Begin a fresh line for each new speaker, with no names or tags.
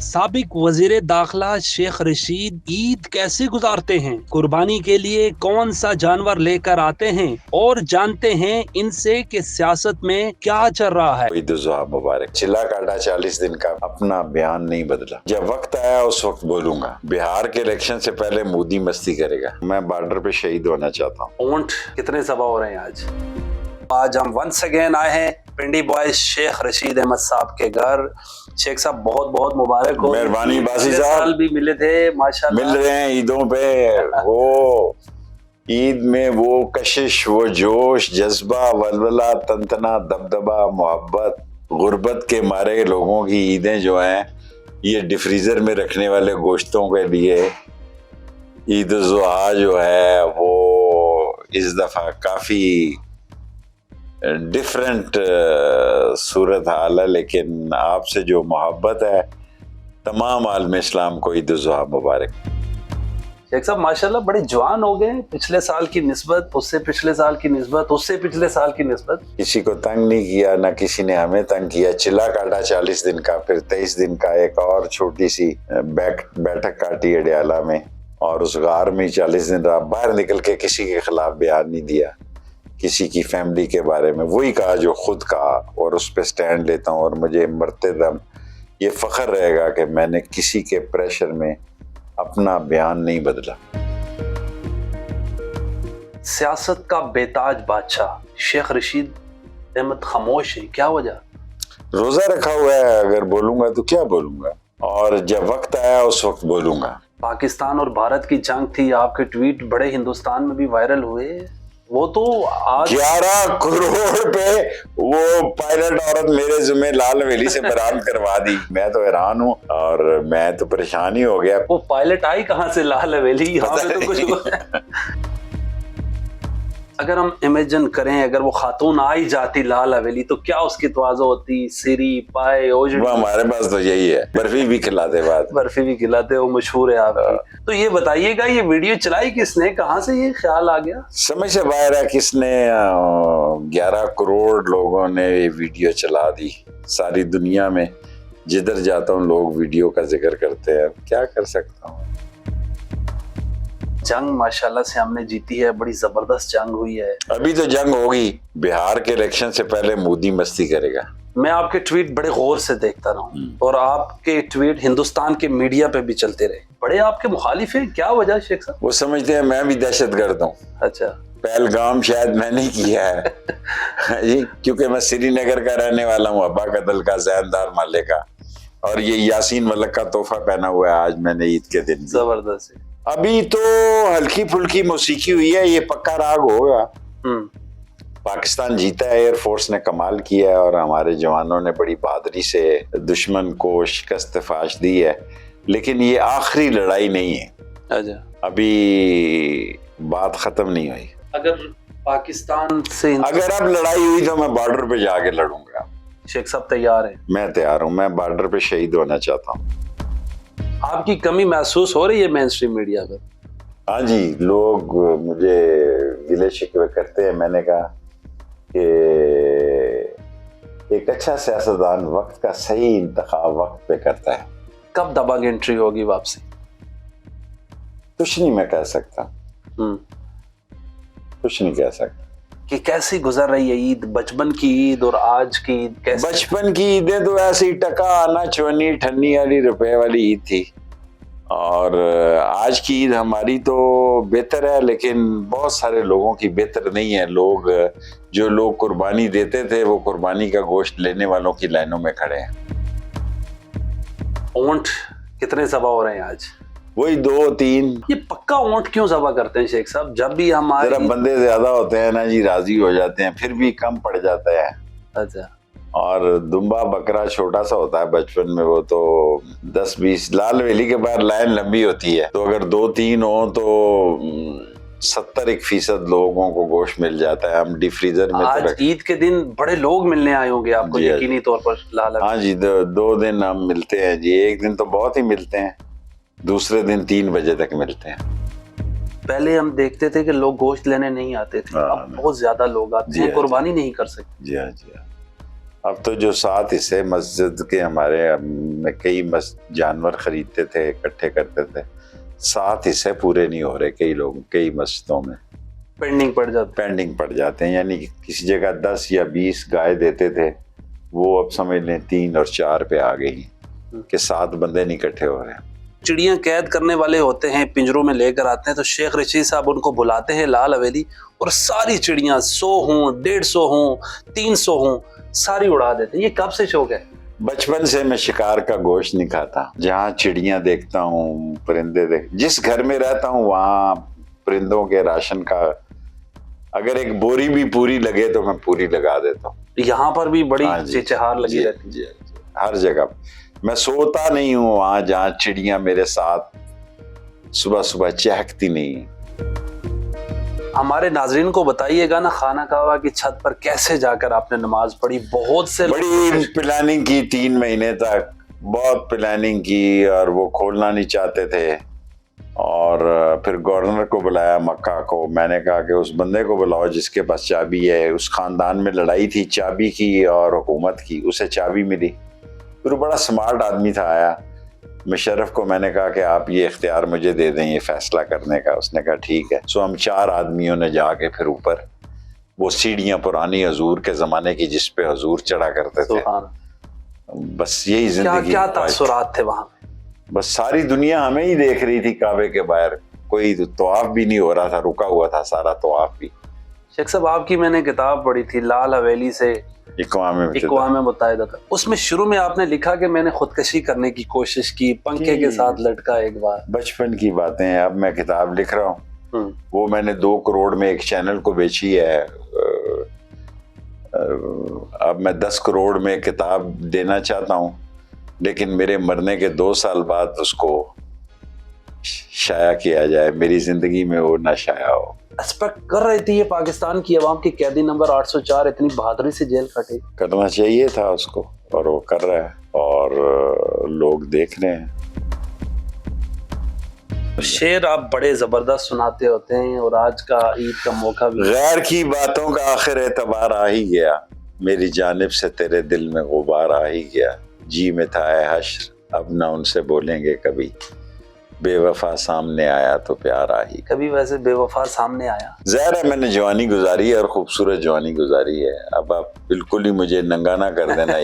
साबिक वजीर दाखिला शेख रशीद ईद कैसे गुजारते हैं, कुर्बानी के लिए कौन सा जानवर लेकर आते हैं और जानते हैं इनसे कि सियासत में क्या चल रहा है।
ईद उल जुहा मुबारक। चिल्ला काटा 40 दिन का, अपना बयान नहीं बदला। जब वक्त आया उस वक्त बोलूंगा। बिहार के इलेक्शन से पहले मोदी मस्ती करेगा। मैं बॉर्डर पे शहीद होना चाहता हूँ।
ऊंट कितने ज़बह हो रहे हैं आज हम वंस अगेन आए हैं पिंडी बॉयज शेख रशीद अहमद साहब के घर। शेख साहब बहुत बहुत मुबारक हो।
मेहरबानी बासी साहब।
भी मिले थे माशाल्लाह।
मिल रहे हैं ईदों पे। वो ईद में वो कशिश, वो जोश, जज्बा, वलवला, तंतना, दबदबा, मोहब्बत, गुर्बत के मारे लोगों की ईदें जो हैं, ये डिफ्रीजर में रखने वाले गोश्तों के लिए ईद उल जुहा जो है वो इस दफा काफी डिफरेंट सूरत हाल है। लेकिन आपसे जो मोहब्बत है, तमाम आलम इस्लाम को ईद उल जुहा मुबारक।
शेख साहब माशाल्लाह बड़े जवान हो गए पिछले साल की निस्बत, उससे पिछले साल की निस्बत, उससे पिछले साल की निस्बत।
किसी को तंग नहीं किया, ना किसी ने हमें तंग किया। चिल्ला काटा 40 दिन का, फिर 23 दिन का एक और छोटी सी बैठक काटी अडियाला में, और उस गार में 40 दिन रहा। बाहर निकल के किसी के खिलाफ बयान नहीं दिया, किसी की फैमिली के बारे में वही कहा जो खुद कहा, और उस पर स्टैंड लेता हूँ। और मुझे मरते दम ये फख्र रहेगा कि मैंने किसी के प्रेशर में अपना बयान नहीं बदला।
सियासत का बेताज बादशाह शेख रशीद अहमद खामोश है, क्या वजह?
रोजा रखा हुआ है, अगर बोलूंगा तो क्या बोलूंगा, और जब वक्त आया उस वक्त बोलूंगा।
पाकिस्तान और भारत की जंग थी, आपके ट्वीट बड़े हिंदुस्तान में भी वायरल हुए। वो तो आज
11 करोड़ पे वो पायलट औरत मेरे जुम्मे लाल हवेली से बरामद करवा दी। मैं तो हैरान हूँ और मैं तो परेशान ही हो गया।
वो पायलट आई कहाँ से लाल हवेली? यहाँ पे तो कुछ अगर हम इमेजिन करें, अगर वो खातून आई जाती लाल हवेली तो क्या उसकी तवाज़ो होती? सिरी पाए ओजड़ी।
हमारे पास तो यही है, बर्फी भी खिलाते, बात
बर्फी भी खिलाते हो, मशहूर है आपकी। तो ये बताइएगा, ये वीडियो चलाई किसने, कहाँ से ये ख्याल आ गया?
समझ से बाहर है किसने। 11 करोड़ लोगों ने ये वीडियो चला दी। सारी दुनिया में जिधर जाता हूँ लोग वीडियो का जिक्र करते हैं, क्या कर सकता हूँ।
जंग माशाल्लाह से हमने जीती है, बड़ी जबरदस्त जंग हुई है।
अभी तो जंग होगी। बिहार के इलेक्शन से पहले मोदी मस्ती करेगा।
मैं आपके ट्वीट बड़े गौर से देखता रहा हूँ, और आपके ट्वीट हिंदुस्तान के मीडिया पे भी चलते रहे। बड़े आपके मुखालिफ हैं, क्या वजह शेख साहब?
वो समझते हैं मैं भी दहशतगर्द हूँ।
अच्छा।
पहलगाम शायद मैंने किया है क्योंकि मैं श्रीनगर का रहने वाला हूँ, अब्बा कदल का, जैनदार माले का, और ये यासीन मलिक का तोहफा पहना हुआ है आज मैंने ईद के दिन।
जबरदस्त है।
अभी तो हल्की फुल्की मौसीकी हुई है, ये पक्का राग होगा। पाकिस्तान जीता है, एयरफोर्स ने कमाल किया है, और हमारे जवानों ने बड़ी बहादुरी से दुश्मन को शिकस्त फाश दी है। लेकिन ये आखिरी लड़ाई नहीं है।
अच्छा।
अभी बात खत्म नहीं हुई।
अगर पाकिस्तान से
अगर अब लड़ाई हुई तो मैं बॉर्डर पे जाके लड़ूंगा।
शेख साहब तैयार हैं? मैं
तैयार हूँ। मैं बॉर्डर पे शहीद होना चाहता हूँ।
आपकी कमी महसूस हो रही है मेन स्ट्रीम मीडिया पर?
हाँ जी, लोग मुझे गिले शिकवे करते हैं। मैंने कहा कि एक अच्छा सियासतदान वक्त का सही इंतखाब वक्त पे करता है।
कब दबंग एंट्री होगी वापसी?
कुछ नहीं मैं कह सकता। कुछ नहीं कह सकता
कि कैसी गुजर रही है ईद, बचपन की ईद और आज की ईद कैसे?
बचपन की ईदें तो ऐसी टका आना चवन्नी ठन्नी वाली रुपए वाली ईद थी, और आज की ईद हमारी तो बेहतर है, लेकिन बहुत सारे लोगों की बेहतर नहीं है। जो लोग कुर्बानी देते थे वो कुर्बानी का गोश्त लेने वालों की लाइनों में खड़े हैं।
ऊंट कितने ज़बह हो रहे हैं आज?
वही 2-3।
ये पक्का ऊंट क्यों ज़बह करते हैं शेख साहब? जब भी हमारे
जरा बंदे ज्यादा होते हैं ना जी, राजी हो जाते हैं, फिर भी कम पड़ जाता है।
अच्छा।
और दुम्बा बकरा छोटा सा होता है बचपन में, वो तो 10-20 लाल हवेली के बाद लाइन लंबी होती है, तो अगर 2-3 हो तो 70% लोगों को गोश्त मिल जाता है। हम डिफ्रीजर में
आज ईद के दिन बड़े लोग मिलने आए होंगे आपको यकीनी तौर पर लाल हवेली?
हाँ जी, 2 दिन हम मिलते हैं जी। एक दिन तो बहुत ही मिलते हैं, दूसरे दिन 3 बजे तक मिलते हैं।
पहले हम देखते थे कि लोग गोश्त लेने नहीं आते थे, अब बहुत ज्यादा लोग आते हैं, कुर्बानी नहीं कर सकते।
जी हाँ, जी हाँ। اب تو جو 7 حصے مسجد کے ہمارے کئی جانور خریدتے تھے، اکٹھے کرتے تھے، 7 حصے پورے نہیں ہو رہے، کئی مسجدوں میں پینڈنگ پڑ جاتے ہیں. یعنی کسی جگہ 10 یا 20 گائے دیتے تھے، وہ اب سمجھ لیں 3 اور 4 پہ آ گئی کہ 7 بندے نہیں اکٹھے ہو رہے ہیں.
چڑیاں قید کرنے والے ہوتے ہیں، پنجروں میں لے کر آتے ہیں، تو شیخ رشید صاحب ان کو بلاتے ہیں لال حویلی، اور ساری چڑیاں 100 ہوں، 150 ہوں، 300 ہوں، ساری اڑا دیتے ہیں. یہ کب سے شوق ہے؟
بچپن سے میں شکار کا گوشت نہیں کھاتا. جہاں چڑیاں دیکھتا ہوں، پرندے جس گھر میں رہتا ہوں وہاں پرندوں کے راشن کا اگر ایک بوری بھی پوری لگے تو میں پوری لگا دیتا ہوں.
یہاں پر بھی بڑی چہچہار لگی رہتی ہے.
جی ہر جگہ. میں سوتا نہیں ہوں وہاں جہاں چڑیاں میرے ساتھ صبح صبح چہکتی نہیں.
ہمارے ناظرین کو بتائیے گا نا، خانہ کعبہ کی چھت پر کیسے جا کر آپ نے نماز پڑھی؟ بہت سے
بڑی پلاننگ کی، 3 مہینے تک بہت پلاننگ کی، اور وہ کھولنا نہیں چاہتے تھے. اور پھر گورنر کو بلایا مکہ کو. میں نے کہا کہ اس بندے کو بلاؤ جس کے پاس چابی ہے. اس خاندان میں لڑائی تھی چابی کی اور حکومت کی، اسے چابی ملی. پھر بڑا سمارٹ آدمی تھا، آیا. مشرف کو میں نے کہا کہ آپ یہ اختیار مجھے دے دیں یہ فیصلہ کرنے کا. اس نے کہا ٹھیک ہے. سو ہم 4 آدمیوں نے جا کے پھر اوپر وہ سیڑھیاں پرانی حضور کے زمانے کی جس پہ حضور چڑھا کرتے تھے. بس یہی زندگی.
کیا تاثرات تھے وہاں؟
بس ساری دنیا ہمیں ہی دیکھ رہی تھی کعبے کے باہر. کوئی طواف بھی نہیں ہو رہا تھا، رکا ہوا تھا سارا طواف بھی.
شیخ صاحب آپ کی میں نے کتاب پڑھی تھی لال حویلی سے اقوام متحدہ تک. اس میں شروع میں آپ نے لکھا کہ میں نے خودکشی کرنے کی کوشش کی، پنکھے کے ساتھ لٹکا ایک بار.
بچپن کی باتیں ہیں. اب میں کتاب لکھ رہا ہوں، وہ میں نے 2 کروڑ میں ایک چینل کو بیچی ہے. اب میں 10 کروڑ میں کتاب دینا چاہتا ہوں، لیکن میرے مرنے کے 2 سال بعد اس کو شائع کیا جائے. میری زندگی میں وہ نہ شائع ہو.
ایکسپیکٹ کر رہی تھی یہ پاکستان کی عوام کی قیدی نمبر 804 اتنی بہادری سے جیل کٹے؟
کرنا چاہیے تھا اس کو، اور وہ کر رہا ہے، اور لوگ دیکھ رہے ہیں.
شعر آپ بڑے زبردست سناتے ہوتے ہیں، اور آج کا عید کا موقع بھی.
غیر کی باتوں کا آخر اعتبار آ ہی گیا، میری جانب سے تیرے دل میں غبار آ ہی گیا. جی میں تھا اے حشر اب نہ ان سے بولیں گے کبھی، بے وفا سامنے آیا تو پیار آ ہی.
کبھی ویسے بے وفا سامنے آیا؟
ظاہر ہے میں نے جوانی گزاری ہے، اور خوبصورت جوانی گزاری ہے. اب آپ بالکل ہی مجھے ننگا نہ کر دینا.